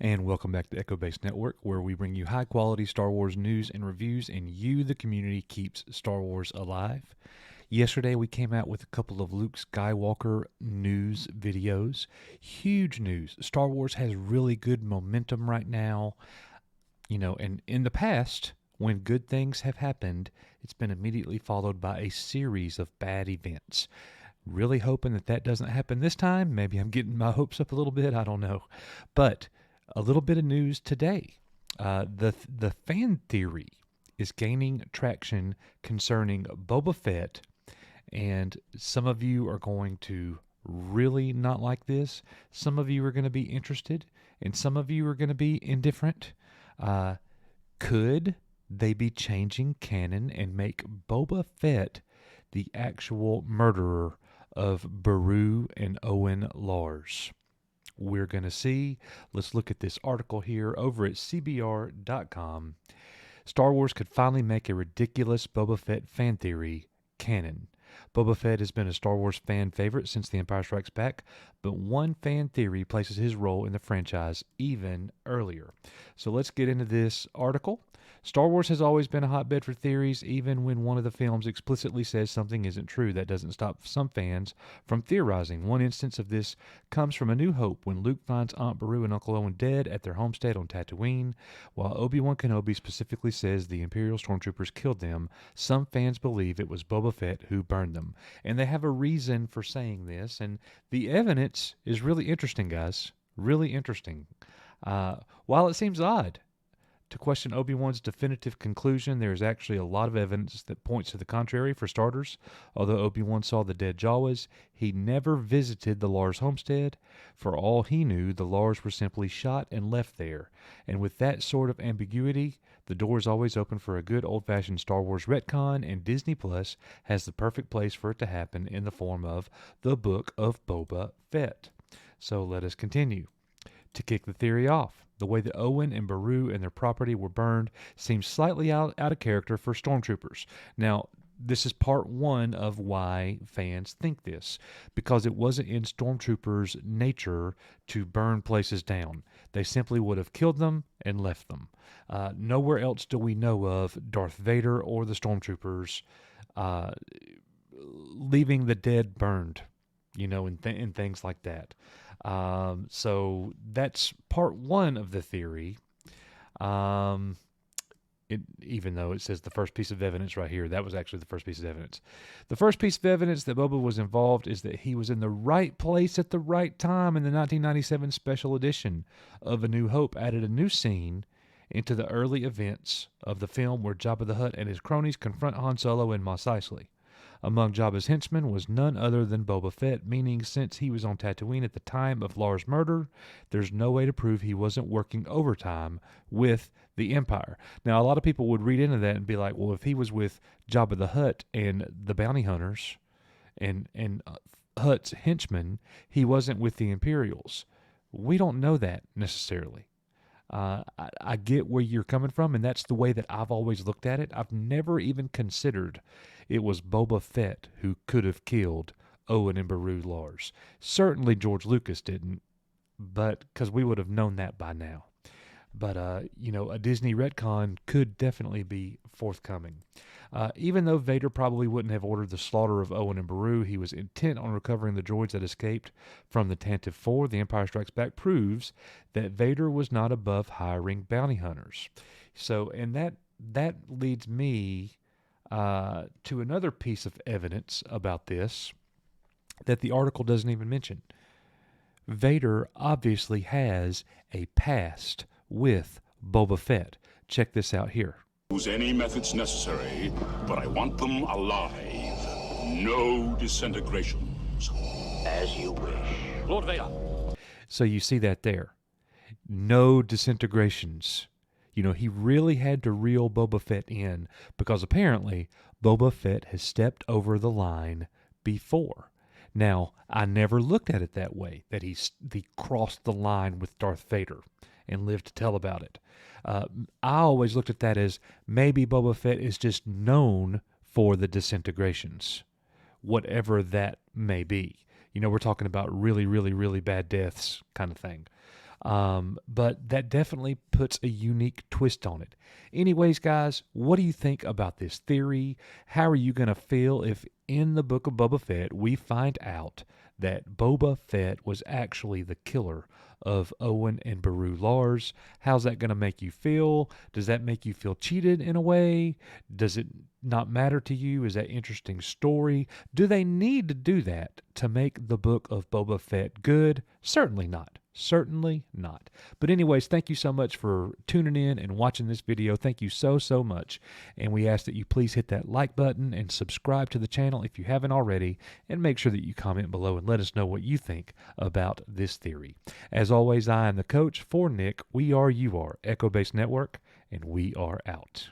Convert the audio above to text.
And welcome back to Echo Base Network, where we bring you high-quality Star Wars news and reviews, and you, the community, keeps Star Wars alive. Yesterday, we came out with a couple of Luke Skywalker news videos. Huge news. Star Wars has really good momentum right now. And in the past, when good things have happened, it's been immediately followed by a series of bad events. Really hoping that doesn't happen this time. Maybe I'm getting my hopes up a little bit. I don't know. But a little bit of news today. The fan theory is gaining traction concerning Boba Fett, and some of you are going to really not like this. Some of you are going to be interested, and some of you are going to be indifferent. Could they be changing canon and make Boba Fett the actual murderer of Beru and Owen Lars? We're going to see. Let's look at this article here over at CBR.com. Star Wars could finally make a ridiculous Boba Fett fan theory canon. Boba Fett has been a Star Wars fan favorite since The Empire Strikes Back, but one fan theory places his role in the franchise even earlier. So let's get into this article. Star Wars has always been a hotbed for theories, even when one of the films explicitly says something isn't true. That doesn't stop some fans from theorizing. One instance of this comes from A New Hope, when Luke finds Aunt Beru and Uncle Owen dead at their homestead on Tatooine. While Obi-Wan Kenobi specifically says the Imperial Stormtroopers killed them, some fans believe it was Boba Fett who burned them. And they have a reason for saying this, and the evidence is really interesting, guys. Really interesting. While it seems odd to question Obi-Wan's definitive conclusion, there is actually a lot of evidence that points to the contrary. For starters, although Obi-Wan saw the dead Jawas, he never visited the Lars homestead. For all he knew, the Lars were simply shot and left there. And with that sort of ambiguity, the door is always open for a good old-fashioned Star Wars retcon, and Disney Plus has the perfect place for it to happen in the form of the Book of Boba Fett. So let us continue. To kick the theory off, the way that Owen and Beru and their property were burned seems slightly out of character for stormtroopers. Now, this is part one of why fans think this, because it wasn't in stormtroopers' nature to burn places down. They simply would have killed them and left them. Nowhere else do we know of Darth Vader or the stormtroopers leaving the dead burned, and things like that. So that's part one of the theory. Even though it says the first piece of evidence right here, that was actually the first piece of evidence. The first piece of evidence that Boba was involved is that he was in the right place at the right time. In the 1997 special edition of A New Hope added a new scene into the early events of the film where Jabba the Hutt and his cronies confront Han Solo in Mos Eisley. Among Jabba's henchmen was none other than Boba Fett, meaning since he was on Tatooine at the time of Lars' murder, there's no way to prove he wasn't working overtime with the Empire. Now, a lot of people would read into that and be like, well, if he was with Jabba the Hutt and the bounty hunters and Hutt's henchmen, he wasn't with the Imperials. We don't know that necessarily. I get where you're coming from, and that's the way that I've always looked at it. I've never even considered it was Boba Fett who could have killed Owen and Beru Lars. Certainly George Lucas didn't, but because we would have known that by now. But, a Disney retcon could definitely be forthcoming. Even though Vader probably wouldn't have ordered the slaughter of Owen and Beru, he was intent on recovering the droids that escaped from the Tantive 4. The Empire Strikes Back proves that Vader was not above hiring bounty hunters. So, and that leads me to another piece of evidence about this that the article doesn't even mention. Vader obviously has a past with Boba Fett. Check this out here. Use any methods necessary, but I want them alive. No disintegrations. As you wish. Lord Vader. So you see that there. No disintegrations. He really had to reel Boba Fett in because apparently Boba Fett has stepped over the line before. Now, I never looked at it that way, that he crossed the line with Darth Vader and lived to tell about it. I always looked at that as maybe Boba Fett is just known for the disintegrations, whatever that may be. We're talking about really, really, really bad deaths kind of thing. But that definitely puts a unique twist on it. Anyways, guys, what do you think about this theory? How are you going to feel if in the book of Boba Fett we find out that Boba Fett was actually the killer of Owen and Beru Lars? How's that going to make you feel? Does that make you feel cheated in a way? Does it not matter to you? Is that interesting story? Do they need to do that to make the book of Boba Fett good? Certainly not. Certainly not. But anyways, thank you so much for tuning in and watching this video. Thank you so, so much. And we ask that you please hit that like button and subscribe to the channel if you haven't already, and make sure that you comment below and let us know what you think about this theory. As always, I am the coach for Nick. We are, you are, Echo Base Network, and we are out.